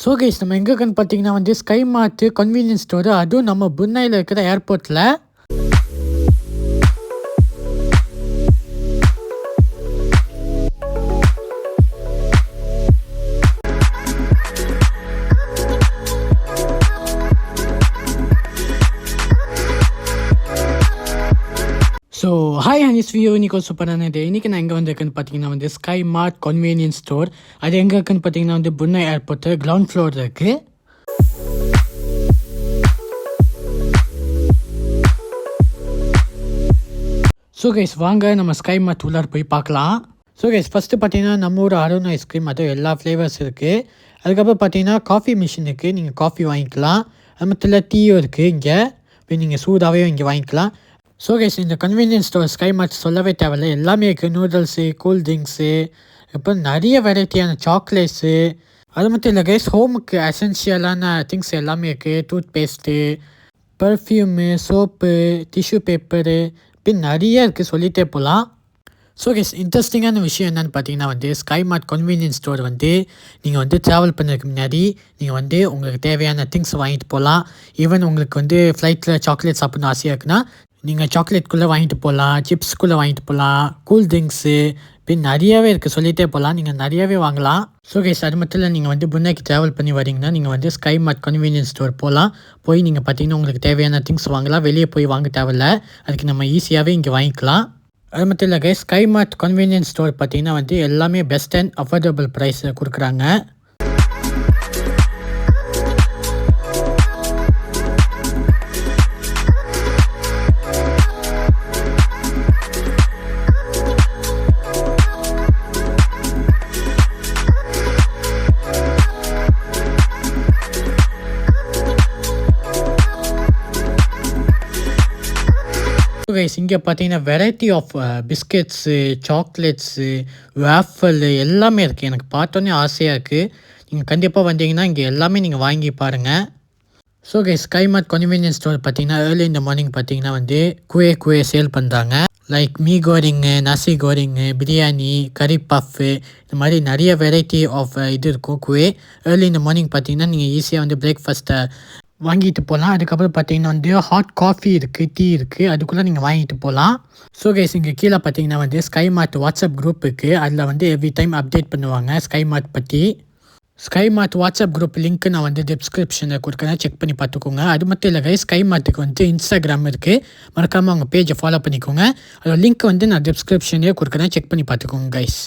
So guys நம்ம எங்கே இருக்குன்னு பார்த்தீங்கன்னா வந்து ஸ்கை மார்ட் கன்வீனியன்ஸ் ஸ்டோர், அதுவும் நம்ம புன்னையில் இருக்கிற ஏர்போர்ட்டில். ஸோ ஹாய் ஹனிஸ் வியூ, இன்னைக்கு ஒரு சூப்பரான டே. இன்றைக்கி நான் எங்கே வந்திருக்குன்னு பார்த்தீங்கன்னா வந்து ஸ்கை மார்ட் கன்வீனியன்ஸ் ஸ்டோர். அது எங்கே இருக்குன்னு பார்த்தீங்கன்னா வந்து புன்னை ஏர்போர்ட்டு கிரவுண்ட் ஃப்ளோர் இருக்குது. ஸோ கைஸ் வாங்க நம்ம ஸ்கை மார்ட் உள்ளார போய் பார்க்கலாம். ஸோ கைஸ் ஃபஸ்ட்டு பார்த்தீங்கன்னா நம்ம ஒரு அருண் ஐஸ்கிரீம், அது எல்லா ஃப்ளேவர்ஸ் இருக்குது. அதுக்கப்புறம் பார்த்தீங்கன்னா காஃபி மிஷின் இருக்குது, நீங்கள் காஃபி வாங்கிக்கலாம். அது மட்டும் டீயும் இருக்குது இங்கே, இப்போ நீங்கள் சூடாகவே இங்கே வாங்கிக்கலாம். ஸோ கைஸ் இந்த கன்வீனியன்ஸ் ஸ்டோர் ஸ்கை மார்ட் சொல்லவே தேவையில்லை, எல்லாமே இருக்குது. நூடுல்ஸு, கூல் ட்ரிங்க்ஸு, அப்புறம் நிறைய வெரைட்டியான சாக்லேட்ஸு. அது மட்டும் இல்லை கைஸ், ஹோமுக்கு எசென்ஷியலான திங்ஸ் எல்லாமே இருக்குது. Tooth paste, perfume, soap, tissue paper, இப்படி நிறைய இருக்குது, சொல்லிகிட்டே போகலாம். ஸோ கைஸ் இன்ட்ரெஸ்டிங்கான விஷயம் என்னென்னு பார்த்தீங்கன்னா வந்து ஸ்கை மார்ட் கன்வீனியன்ஸ் ஸ்டோர் வந்து நீங்கள் வந்து ட்ராவல் பண்ணுறதுக்கு முன்னாடி நீங்கள் வந்து உங்களுக்கு தேவையான திங்ஸ் வாங்கிட்டு போகலாம். ஈவன் உங்களுக்கு வந்து ஃப்ளைட்டில் சாக்லேட் சாப்பிட்ணும் ஆசையாக இருக்குன்னா நீங்கள் சாக்லேட்குள்ளே வாங்கிட்டு போகலாம், சிப்ஸ்குள்ளே வாங்கிட்டு போகலாம், கூல் ட்ரிங்க்ஸு, இப்படி நிறையாவே இருக்குது, சொல்லிகிட்டே போகலாம். நீங்கள் நிறையாவே வாங்கலாம். ஸோ கைஸ் அது மட்டும் இல்லை, நீங்கள் வந்து புன்னைக்கு ட்ராவல் பண்ணி வரீங்கன்னா நீங்கள் வந்து ஸ்கை மார்ட் கன்வீனியன்ஸ் ஸ்டோர் போகலாம். போய் நீங்கள் பார்த்தீங்கன்னா உங்களுக்கு தேவையான திங்ஸ் வாங்கலாம். வெளியே போய் வாங்க தேவையில்ல, அதுக்கு நம்ம ஈஸியாகவே இங்கே வாங்கிக்கலாம். அது மட்டும் இல்லை கைஸ், ஸ்கை மார்ட் கன்வீனியன்ஸ் ஸ்டோர் பார்த்தீங்கன்னா வந்து எல்லாமே பெஸ்ட் அண்ட் அஃபோர்டபுள் ப்ரைஸில் கொடுக்குறாங்க. கைஸ் இங்கே பார்த்தீங்கன்னா variety of biscuits, chocolates, waffle எல்லாமே இருக்குது. எனக்கு பார்த்தோன்னே ஆசையாக இருக்குது. நீங்கள் கண்டிப்பாக வந்தீங்கன்னா இங்கே எல்லாமே நீங்கள் வாங்கி பாருங்கள். ஸோ கைஸ் ஸ்கை மார்ட் கன்வீனியன்ஸ் ஸ்டோர் பார்த்தீங்கன்னா ஏர்லி இந்த மார்னிங் பார்த்தீங்கன்னா வந்து குவே சேல் பண்ணுறாங்க. லைக் மீ கோரிங்கு, நசி கோரிங்கு, பிரியாணி, கறி பஃப்பு, இந்த மாதிரி நிறைய வெரைட்டி ஆஃப் இது இருக்கும் குவே. ஏர்லி இந்த மார்னிங் பார்த்தீங்கன்னா நீங்கள் ஈஸியாக வந்து பிரேக்ஃபாஸ்ட்டை வாங்கிட்டு போகலாம். அதுக்கப்புறம் பார்த்தீங்கன்னா வந்து ஹாட் காஃபி இருக்குது, டீ இருக்குது, அதுக்குள்ளே நீங்கள் வாங்கிட்டு போகலாம். ஸோ கைஸ் இங்கே கீழே பார்த்தீங்கன்னா வந்து ஸ்கை மார்ட் வாட்ஸ்அப் குரூப் இருக்குது. அதில் வந்து எவ்ரி டைம் அப்டேட் பண்ணுவாங்க ஸ்கை மார்ட் பற்றி. ஸ்கை மார்ட் வாட்ஸ்அப் குரூப் லிங்க் நான் வந்து டிஸ்கிரிப்ஷனில் கொடுக்குறேன், செக் பண்ணி பார்த்துக்கோங்க. அது மட்டும் இல்லை கைஸ், ஸ்கை மார்ட்டுக்கு வந்து இன்ஸ்டாகிராம் இருக்குது, மறக்காமல் அவங்க பேஜை ஃபாலோ பண்ணிக்கோங்க. அதோட லிங்க் வந்து நான் டிஸ்கிரிப்ஷன்லேயே கொடுக்குறேன், செக் பண்ணி பார்த்துக்கோங்க guys.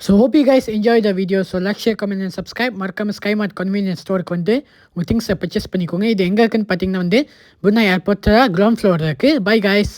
So hope you guys enjoy the video. So like, share, comment and subscribe. மறக்காம ஸ்கை மார்ட் கன்வீனியன்ஸ் ஸ்டோருக்கு வந்து உங்கள் திங்ஸை பர்ச்சேஸ் பண்ணிக்கோங்க. இது எங்கே இருக்குன்னு பார்த்தீங்கன்னா வந்து புன்னை ஏர்போர்ட்டில் கிரவுண்ட் ஃப்ளோர் இருக்குது. Bye guys.